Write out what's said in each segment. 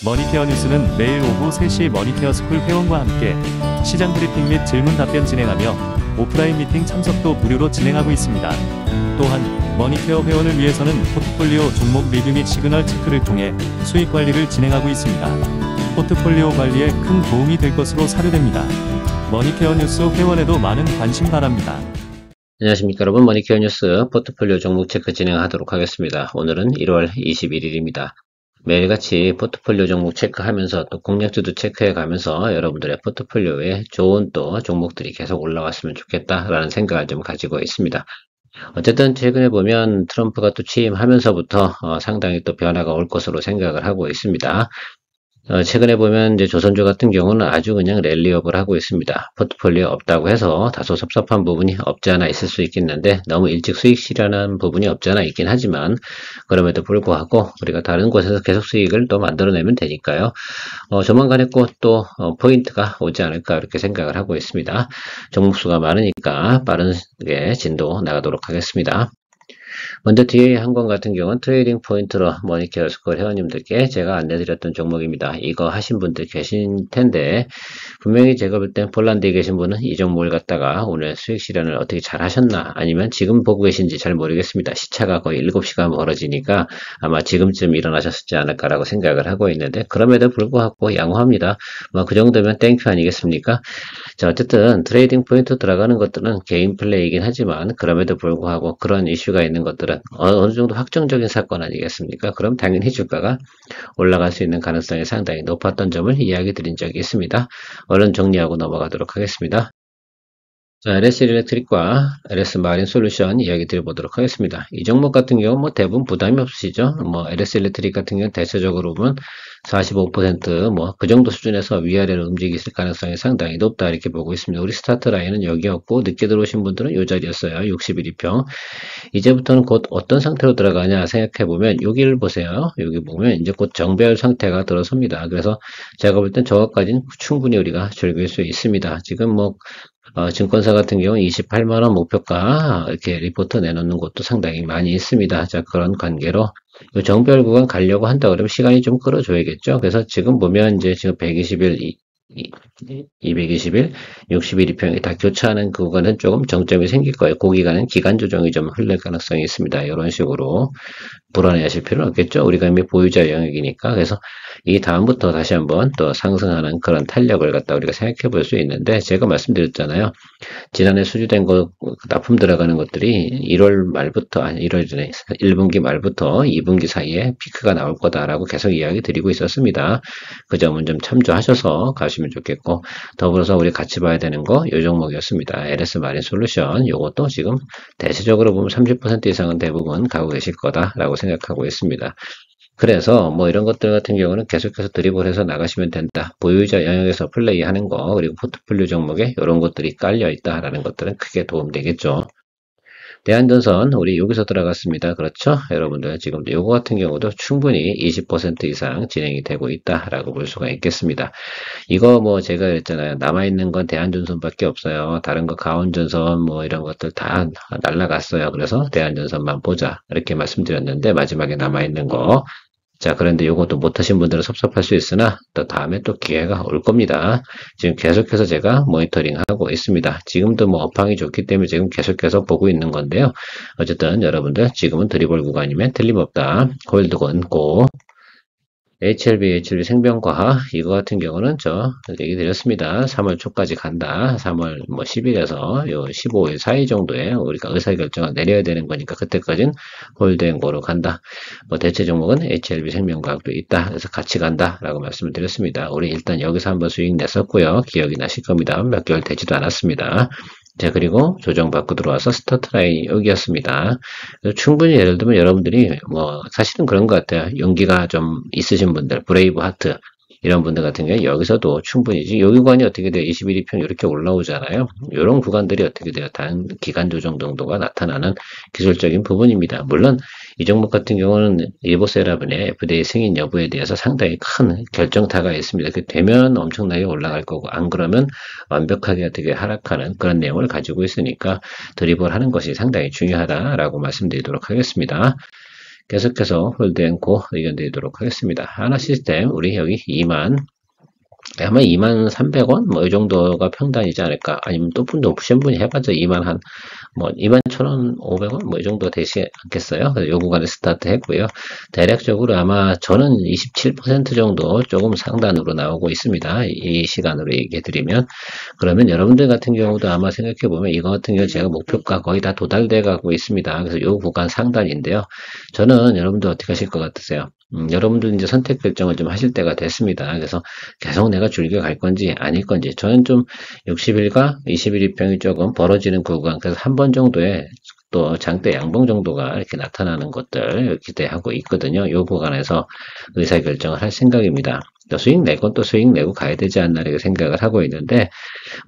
머니케어 뉴스는 매일 오후 3시 머니케어 스쿨 회원과 함께 시장 브리핑 및 질문 답변 진행하며 오프라인 미팅 참석도 무료로 진행하고 있습니다. 또한 머니케어 회원을 위해서는 포트폴리오 종목 리뷰 및 시그널 체크를 통해 수익 관리를 진행하고 있습니다. 포트폴리오 관리에 큰 도움이 될 것으로 사료됩니다. 머니케어 뉴스 회원에도 많은 관심 바랍니다. 안녕하십니까 여러분, 머니케어 뉴스 포트폴리오 종목 체크 진행하도록 하겠습니다. 오늘은 1월 21일입니다. 매일같이 포트폴리오 종목 체크하면서 또 공략주도 체크해가면서 여러분들의 포트폴리오에 좋은 또 종목들이 계속 올라왔으면 좋겠다라는 생각을 좀 가지고 있습니다. 어쨌든 최근에 보면 트럼프가 또 취임하면서부터 상당히 또 변화가 올 것으로 생각을 하고 있습니다. 최근에 보면 이제 조선주 같은 경우는 아주 그냥 랠리업을 하고 있습니다. 포트폴리오 없다고 해서 다소 섭섭한 부분이 없지 않아 있을 수 있겠는데 너무 일찍 수익 실현한 부분이 없지 않아 있긴 하지만 그럼에도 불구하고 우리가 다른 곳에서 계속 수익을 또 만들어내면 되니까요. 조만간에 꼭 또 포인트가 오지 않을까 이렇게 생각을 하고 있습니다. 종목수가 많으니까 빠르게 진도 나가도록 하겠습니다. 먼저 DA 항공 같은 경우는 트레이딩 포인트로 머니케어 스쿨 회원님들께 제가 안내드렸던 종목입니다. 이거 하신 분들 계신 텐데 분명히 제가 볼 땐 폴란드에 계신 분은 이 종목을 갖다가 오늘 수익 실현을 어떻게 잘 하셨나 아니면 지금 보고 계신지 잘 모르겠습니다. 시차가 거의 7시간 멀어지니까 아마 지금쯤 일어나셨지 않을까라고 생각을 하고 있는데 그럼에도 불구하고 양호합니다. 뭐 그 정도면 땡큐 아니겠습니까? 자, 어쨌든 트레이딩 포인트 들어가는 것들은 개인 플레이이긴 하지만 그럼에도 불구하고 그런 이슈가 있는 것들은 어느 정도 확정적인 사건 아니겠습니까? 그럼 당연히 주가가 올라갈 수 있는 가능성이 상당히 높았던 점을 이야기 드린 적이 있습니다. 얼른 정리하고 넘어가도록 하겠습니다. 자, LS 일렉트릭과 LS 마린 솔루션 이야기 드려보도록 하겠습니다. 이 종목 같은 경우 뭐 대부분 부담이 없으시죠? 뭐 LS 일렉트릭 같은 경우는 대체적으로 보면 45% 그 정도 수준에서 위아래로 움직일 가능성이 상당히 높다 이렇게 보고 있습니다. 우리 스타트 라인은 여기였고 늦게 들어오신 분들은 이 자리였어요. 61일평. 이제부터는 곧 어떤 상태로 들어가냐 생각해보면 여기를 보세요. 여기 보면 이제 곧 정배열 상태가 들어섭니다. 그래서 제가 볼 땐 저것까지는 충분히 우리가 즐길 수 있습니다. 지금 증권사 같은 경우는 28만원 목표가 이렇게 리포트 내놓는 곳도 상당히 많이 있습니다. 자, 그런 관계로 이 정배열 구간 가려고 한다 그러면 시간이 좀 끌어줘야겠죠. 그래서 지금 보면 이제 지금 120일, 220일, 61일평이 다 교차하는 그 구간은 조금 정점이 생길 거예요. 그 기간은 기간 조정이 좀 흘릴 가능성이 있습니다. 이런 식으로 불안해하실 필요는 없겠죠. 우리가 이미 보유자 영역이니까. 그래서 이 다음부터 다시 한번 또 상승하는 그런 탄력을 갖다 우리가 생각해 볼 수 있는데 제가 말씀드렸잖아요. 지난해 수주된 거 납품 들어가는 것들이 1월 말부터 아니 1월 전에 1분기 말부터 2분기 사이에 피크가 나올 거다라고 계속 이야기 드리고 있었습니다. 그 점은 좀 참조하셔서 가시면 좋겠고 더불어서 우리 같이 봐야 되는 거 이 종목이었습니다. LS 마린 솔루션 요것도 지금 대체적으로 보면 30% 이상은 대부분 가고 계실 거다라고 생각하고 있습니다. 그래서 이런 것들 같은 경우는 계속해서 드리블해서 나가시면 된다. 보유자 영역에서 플레이하는 거 그리고 포트폴리오 종목에 이런 것들이 깔려 있다라는 것들은 크게 도움되겠죠. 대한전선 우리 여기서 들어갔습니다. 그렇죠? 여러분들 지금 요거 같은 경우도 충분히 20% 이상 진행이 되고 있다라고 볼 수가 있겠습니다. 이거 제가 그랬잖아요. 남아있는 건 대한전선밖에 없어요. 다른 거 가온전선 이런 것들 다 날라갔어요. 그래서 대한전선만 보자 이렇게 말씀드렸는데 마지막에 남아있는 거 자, 그런데 요것도 못하신 분들은 섭섭할 수 있으나 또 다음에 또 기회가 올 겁니다. 지금 계속해서 제가 모니터링하고 있습니다. 지금도 업황이 좋기 때문에 지금 계속해서 보고 있는 건데요. 어쨌든 여러분들 지금은 드리블 구간이면 틀림없다. 홀드 권고 HLB 생명과학 이거 같은 경우는 저 얘기 드렸습니다. 3월 초까지 간다. 3월 10일에서 요 15일 사이 정도에 우리가 의사결정을 내려야 되는 거니까 그때까지는 홀드앤고로 간다. 대체 종목은 HLB 생명과학도 있다. 그래서 같이 간다라고 말씀을 드렸습니다. 우리 일단 여기서 한번 수익 냈었고요. 기억이 나실 겁니다. 몇 개월 되지도 않았습니다. 자, 그리고 조정받고 들어와서 스타트 라인이 여기였습니다. 충분히 예를 들면 여러분들이 사실은 그런 것 같아요. 용기가 좀 있으신 분들, 브레이브 하트 이런 분들 같은 경우에 여기서도 충분히 여기 구간이 어떻게 돼요? 21일평 이렇게 올라오잖아요. 이런 구간들이 어떻게 돼요? 단 기간 조정 정도가 나타나는 기술적인 부분입니다. 물론 이 종목 같은 경우는 일보세라분의 FDA 승인 여부에 대해서 상당히 큰 결정타가 있습니다. 그 되면 엄청나게 올라갈 거고 안 그러면 완벽하게 어떻게 하락하는 그런 내용을 가지고 있으니까 드리블 하는 것이 상당히 중요하다라고 말씀드리도록 하겠습니다. 계속해서 홀드앤고 의견 드리도록 하겠습니다. 하나 시스템 우리 여기 2만 아마 23,300원 뭐 이 정도가 평단이지 않을까. 아니면 또 높으신 분이 해봤자 2만 한 뭐 21,500원 뭐 이 정도 되지 않겠어요. 그래서 요 구간에 스타트 했고요. 대략적으로 아마 저는 27% 정도 조금 상단으로 나오고 있습니다. 이 시간으로 얘기해 드리면 그러면 여러분들 같은 경우도 아마 생각해 보면 이거 같은 경우 제가 목표가 거의 다 도달돼 가고 있습니다. 그래서 요 구간 상단인데요. 저는 여러분들 어떻게 하실 것 같으세요? 여러분들 이제 선택 결정을 좀 하실 때가 됐습니다. 그래서 계속 내가 줄겨 갈 건지 아닐 건지 저는 좀 60일과 21일 입평이 조금 벌어지는 구간 그래서 한 번 정도의 또 장대 양봉 정도가 이렇게 나타나는 것들 기대하고 있거든요. 이 구간에서 의사결정을 할 생각입니다. 또 수익 낼 건 또 수익 내고 가야 되지 않나 이렇게 생각을 하고 있는데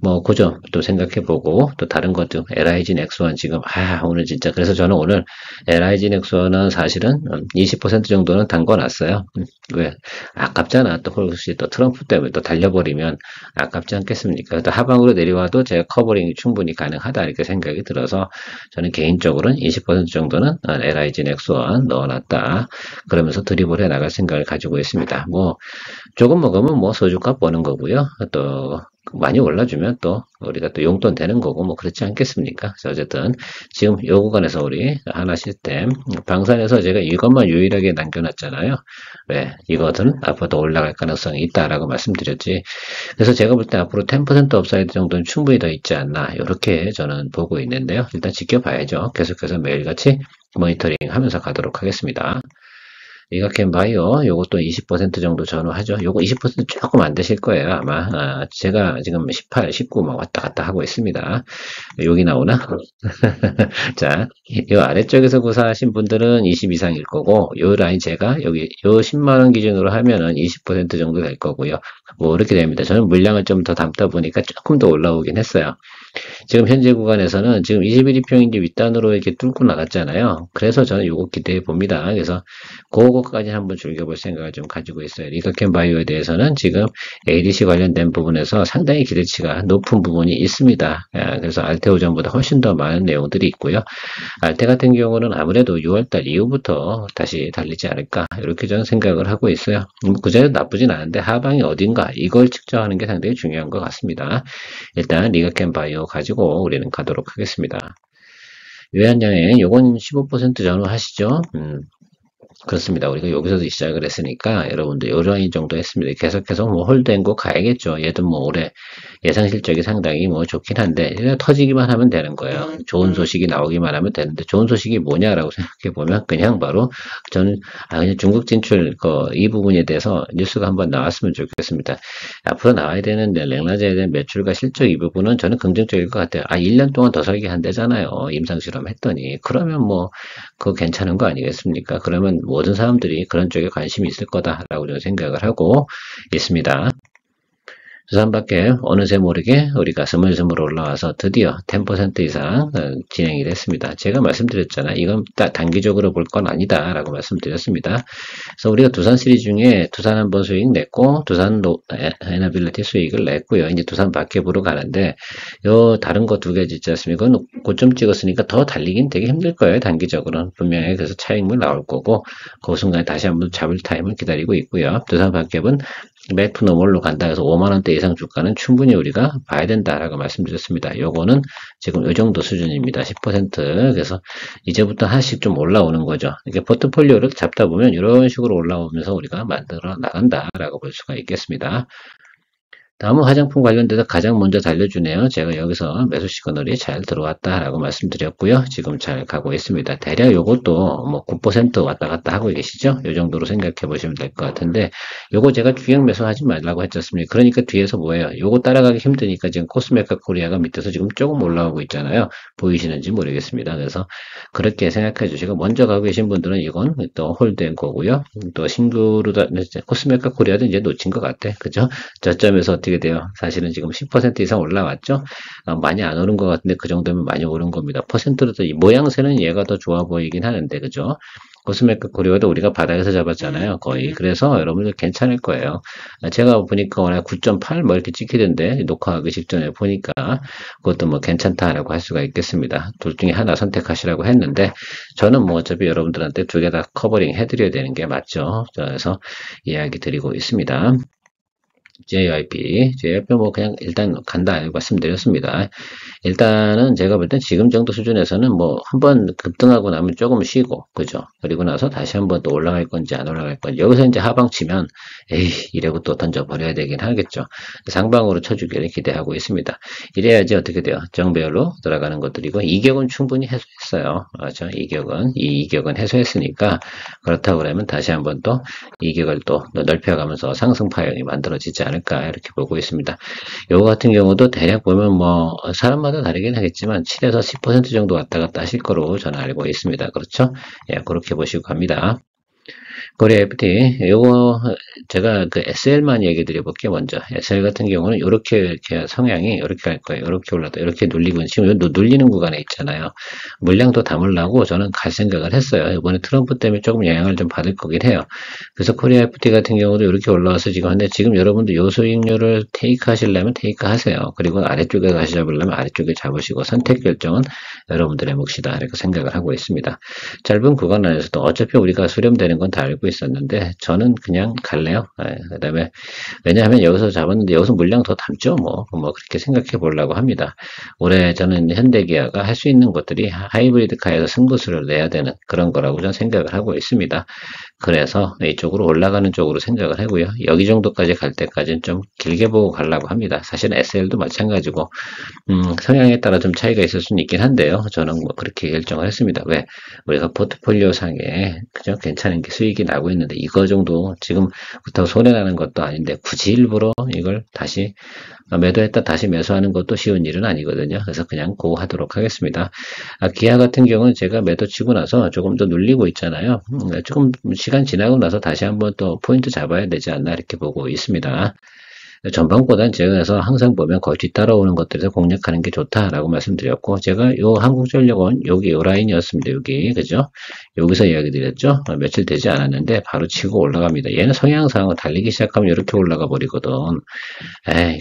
뭐 그 점 또 생각해보고 또 다른 것도 LIG 넥스원 지금 오늘 진짜 그래서 저는 오늘 LIG 넥스원은 사실은 20% 정도는 담궈놨어요. 왜 아깝잖아. 또 혹시 또 트럼프 때문에 또 달려버리면 아깝지 않겠습니까? 또 하방으로 내려와도 제가 커버링이 충분히 가능하다 이렇게 생각이 들어서 저는 개인적으로는 20% 정도는 LIG 넥스원 넣어놨다. 그러면서 드리블 해 나갈 생각을 가지고 있습니다. 뭐 조금 먹으면 뭐 소주값 버는 거고요. 또 많이 올라주면 또 우리가 또 용돈 되는 거고 뭐 그렇지 않겠습니까? 그래서 어쨌든 지금 요 구간에서 우리 하나 시스템 방산에서 제가 이것만 유일하게 남겨놨잖아요. 왜 이것은 앞으로 올라갈 가능성이 있다라고 말씀드렸지. 그래서 제가 볼 때 앞으로 10% 업사이드 정도는 충분히 더 있지 않나 이렇게 저는 보고 있는데요. 일단 지켜봐야죠. 계속해서 매일같이 모니터링 하면서 가도록 하겠습니다. 이각캔 바이오 요것도 20% 정도 전후하죠. 요거 20% 조금 안 되실 거예요. 아마 제가 지금 18, 19 막 왔다 갔다 하고 있습니다. 여기 나오나? 자, 요 아래쪽에서 구사하신 분들은 20 이상일 거고 요 라인 제가 여기 요 10만 원 기준으로 하면은 20% 정도 될 거고요. 뭐 이렇게 됩니다. 저는 물량을 좀 더 담다 보니까 조금 더 올라오긴 했어요. 지금 현재 구간에서는 지금 21일평인지 윗단으로 이렇게 뚫고 나갔잖아요. 그래서 저는 요거 기대해 봅니다. 그래서 그거까지 한번 즐겨볼 생각을 좀 가지고 있어요. 리가켄 바이오에 대해서는 지금 ADC 관련된 부분에서 상당히 기대치가 높은 부분이 있습니다. 그래서 알테오전보다 훨씬 더 많은 내용들이 있고요. 알테 같은 경우는 아무래도 6월달 이후부터 다시 달리지 않을까 이렇게 저는 생각을 하고 있어요. 그자도 나쁘진 않은데 하방이 어딘가 이걸 측정하는 게 상당히 중요한 것 같습니다. 일단 리가켄 바이오 가지고 우리는 가도록 하겠습니다. 외환양행 요건 15% 전후 하시죠. 그렇습니다. 우리가 여기서도 시작을 했으니까 여러분들 요 라인 정도 했습니다. 계속해서 뭐 홀드앤고 가야겠죠. 얘도 뭐 올해 예상 실적이 상당히 뭐 좋긴 한데 그냥 터지기만 하면 되는 거예요. 좋은 소식이 나오기만 하면 되는데 좋은 소식이 뭐냐라고 생각해 보면 그냥 바로 저는 그냥 중국 진출 이 부분에 대해서 뉴스가 한번 나왔으면 좋겠습니다. 앞으로 나와야 되는데 랭라자에 대한 매출과 실적 이 부분은 저는 긍정적일 것 같아요. 1년 동안 더 살게 한대잖아요. 임상 실험 했더니 그러면 뭐 그거 괜찮은 거 아니겠습니까? 그러면 모든 사람들이 그런 쪽에 관심이 있을 거다라고 저는 생각을 하고 있습니다. 두산밖에 어느새 모르게 우리가 스물스물 올라와서 드디어 10% 이상 진행이 됐습니다. 제가 말씀드렸잖아요. 이건 단기적으로 볼 건 아니다 라고 말씀드렸습니다. 그래서 우리가 두산 시리즈 중에 두산 한번 수익 냈고 두산 에너빌리티 수익을 냈고요. 이제 두산 밖에 보러 가는데 요 다른 거 두 개 있지 않습니까? 이건 고점 찍었으니까 더 달리긴 되게 힘들 거예요. 단기적으로는 분명히 그래서 차익물 나올 거고 그 순간에 다시 한번 잡을 타임을 기다리고 있고요. 두산 밖에는 매프노멀로 간다 해서 5만원대 이상 주가는 충분히 우리가 봐야 된다라고 말씀드렸습니다. 요거는 지금 요 정도 수준입니다. 10% 그래서 이제부터 하나씩 좀 올라오는 거죠. 이게 포트폴리오를 잡다 보면 이런 식으로 올라오면서 우리가 만들어 나간다라고 볼 수가 있겠습니다. 다음은 화장품 관련돼서 가장 먼저 달려주네요. 제가 여기서 매수 시그널이 잘 들어왔다라고 말씀드렸고요. 지금 잘 가고 있습니다. 대략 요것도 뭐 9% 왔다 갔다 하고 계시죠? 요 정도로 생각해 보시면 될 것 같은데 요거 제가 주행 매수하지 말라고 했잖습니까? 그러니까 뒤에서 뭐예요? 요거 따라가기 힘드니까 지금 코스메카 코리아가 밑에서 지금 조금 올라오고 있잖아요. 보이시는지 모르겠습니다. 그래서 그렇게 생각해 주시고 먼저 가고 계신 분들은 이건 또 홀드된 거고요. 또 신규로다 코스메카 코리아도 이제 놓친 것 같아. 그죠? 저점에서 어떻게 돼요? 사실은 지금 10% 이상 올라왔죠? 많이 안 오른 것 같은데 그 정도면 많이 오른 겁니다. 퍼센트로도 이 모양새는 얘가 더 좋아 보이긴 하는데 그죠? 코스메틱 코리아도 우리가 바닥에서 잡았잖아요. 거의. 그래서 여러분들 괜찮을 거예요. 제가 보니까 워낙 9.8 뭐 이렇게 찍히던데 녹화하기 직전에 보니까 그것도 뭐 괜찮다라고 할 수가 있겠습니다. 둘 중에 하나 선택하시라고 했는데 저는 뭐 어차피 여러분들한테 두 개 다 커버링 해드려야 되는 게 맞죠. 그래서 이야기 드리고 있습니다. JYP 뭐 그냥 일단 간다 말씀드렸습니다. 일단은 제가 볼 땐 지금 정도 수준에서는 뭐 한번 급등하고 나면 조금 쉬고 그죠? 그리고 나서 다시 한번 또 올라갈 건지 안 올라갈 건지 여기서 이제 하방 치면 에이 이래고 또 던져버려야 되긴 하겠죠. 상방으로 쳐주기를 기대하고 있습니다. 이래야지 어떻게 돼요? 정배열로 들어가는 것들이고 이격은 충분히 해소했어요. 맞죠? 이격은 해소했으니까 그렇다고 그러면 다시 한번 또 이격을 또 넓혀가면서 상승 파형이 만들어지지 않을까 이렇게 보고 있습니다. 요거 같은 경우도 대략 보면 뭐 사람마다 다르긴 하겠지만 7에서 10% 정도 왔다 갔다 하실 거로 저는 알고 있습니다. 그렇죠? 예, 그렇게 보시고 갑니다. 코리아 FT 요거 제가 그 SL만 얘기 드려볼게요. 먼저 SL 같은 경우는 이렇게 성향이 이렇게 갈 거예요. 이렇게 올라도 이렇게 눌리고 지금 눌리는 구간에 있잖아요. 물량도 담으려고 저는 갈 생각을 했어요. 이번에 트럼프 때문에 조금 영향을 좀 받을 거긴 해요. 그래서 코리아 FT 같은 경우도 이렇게 올라와서 지금 근데 지금 여러분들 요 수익률을 테이크 하시려면 테이크 하세요. 그리고 아래쪽에 다시 잡으려면 아래쪽에 잡으시고 선택 결정은 여러분들의 몫이다 이렇게 생각을 하고 있습니다. 짧은 구간 안에서도 어차피 우리가 수렴되는 건 다 알고 있었는데 저는 그냥 갈래요. 그 다음에 왜냐하면 여기서 잡았는데 여기서 물량 더 담죠. 뭐 그렇게 생각해 보려고 합니다. 올해 저는 현대기아가 할 수 있는 것들이 하이브리드 카에서 승부수를 내야 되는 그런 거라고 저는 생각을 하고 있습니다. 그래서 이쪽으로 올라가는 쪽으로 생각을 하고요. 여기 정도까지 갈 때까지는 좀 길게 보고 가려고 합니다. 사실은 SL도 마찬가지고 성향에 따라 좀 차이가 있을 수는 있긴 한데요. 저는 뭐 그렇게 결정을 했습니다. 왜? 우리가 포트폴리오 상에 그죠? 괜찮은 게 수익이 나고 있는데 이거 정도 지금 그렇다고 손해나는 것도 아닌데 굳이 일부러 이걸 다시 매도했다 다시 매수하는 것도 쉬운 일은 아니거든요. 그래서 그냥 고 하도록 하겠습니다. 기아 같은 경우는 제가 매도 치고 나서 조금 더 눌리고 있잖아요. 조금 시간 지나고 나서 다시 한번 또 포인트 잡아야 되지 않나 이렇게 보고 있습니다. 전반보다는 제가 그래서 항상 보면 거의 뒤따라오는 것들에서 공략하는 게 좋다라고 말씀드렸고, 제가 요 한국전력은 여기 요 라인이었습니다. 여기, 그죠? 여기서 이야기 드렸죠? 며칠 되지 않았는데 바로 치고 올라갑니다. 얘는 성향상 달리기 시작하면 이렇게 올라가 버리거든.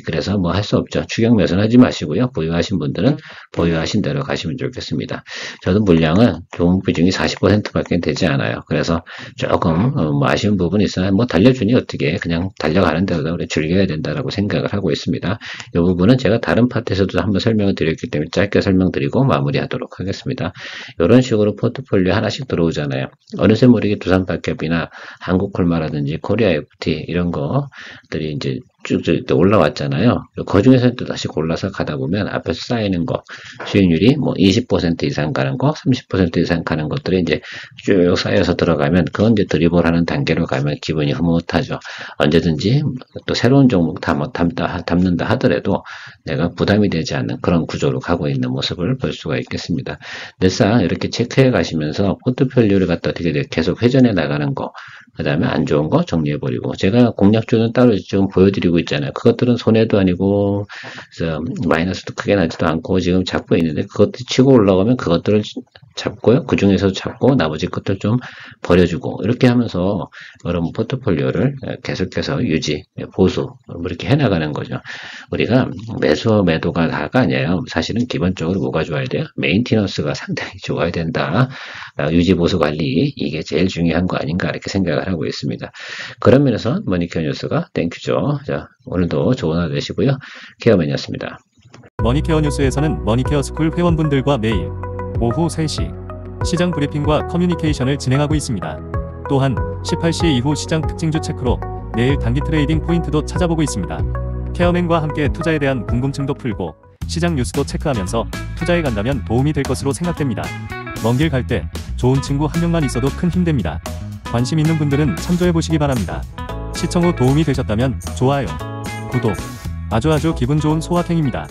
그래서 뭐 할 수 없죠. 추격 매수하지 마시고요. 보유하신 분들은 보유하신 대로 가시면 좋겠습니다. 저도 물량은 좋은 비중이 40%밖에 되지 않아요. 그래서 조금 뭐 아쉬운 부분이 있어요. 뭐 달려주니 어떻게 그냥 달려가는 대로 우리 즐겨야 된다라고 생각을 하고 있습니다. 이 부분은 제가 다른 파트에서도 한번 설명을 드렸기 때문에 짧게 설명드리고 마무리하도록 하겠습니다. 이런 식으로 포트폴리오 하나씩 들어오잖아요. 어느새 모르게 두산발캡이나 한국콜마라든지 코리아 FT 이런 것들이 이제 쭉쭉 올라왔잖아요. 그 중에서 또 다시 골라서 가다 보면 앞에서 쌓이는 거, 수익률이 뭐 20% 이상 가는 거, 30% 이상 가는 것들이 이제 쭉 쌓여서 들어가면 그건 이제 드리블 하는 단계로 가면 기분이 흐뭇하죠. 언제든지 또 새로운 종목 담는다 하더라도 내가 부담이 되지 않는 그런 구조로 가고 있는 모습을 볼 수가 있겠습니다. 늘상 이렇게 체크해 가시면서 포트폴리오를 갖다 어떻게 계속 회전해 나가는 거, 그 다음에 안 좋은 거 정리해버리고, 제가 공략주는 따로 지금 보여드리고 있잖아요. 그것들은 손해도 아니고, 마이너스도 크게 나지도 않고 지금 잡고 있는데, 그것들 치고 올라가면 그것들을 잡고요. 그 중에서 잡고 나머지 것들 좀 버려주고, 이렇게 하면서 여러분 포트폴리오를 계속해서 유지, 보수, 뭐 이렇게 해나가는 거죠. 우리가 매도가 다가 아니에요. 사실은 기본적으로 뭐가 좋아야 돼요? 메인티너스가 상당히 좋아야 된다. 유지, 보수 관리, 이게 제일 중요한 거 아닌가, 이렇게 생각을 하고 있습니다. 그런 면에서 머니케어 뉴스가 땡큐죠. 자, 오늘도 좋은 하루 되시고요. 케어맨이었습니다. 머니케어 뉴스에서는 머니케어 스쿨 회원분들과 매일 오후 3시 시장 브리핑과 커뮤니케이션을 진행하고 있습니다. 또한 18시 이후 시장 특징주 체크로 내일 단기 트레이딩 포인트도 찾아보고 있습니다. 케어맨과 함께 투자에 대한 궁금증도 풀고 시장 뉴스도 체크하면서 투자에 간다면 도움이 될 것으로 생각됩니다. 먼 길 갈 때 좋은 친구 한 명만 있어도 큰 힘 됩니다. 관심 있는 분들은 참조해보시기 바랍니다. 시청 후 도움이 되셨다면 좋아요, 구독, 아주 기분 좋은 소확행입니다.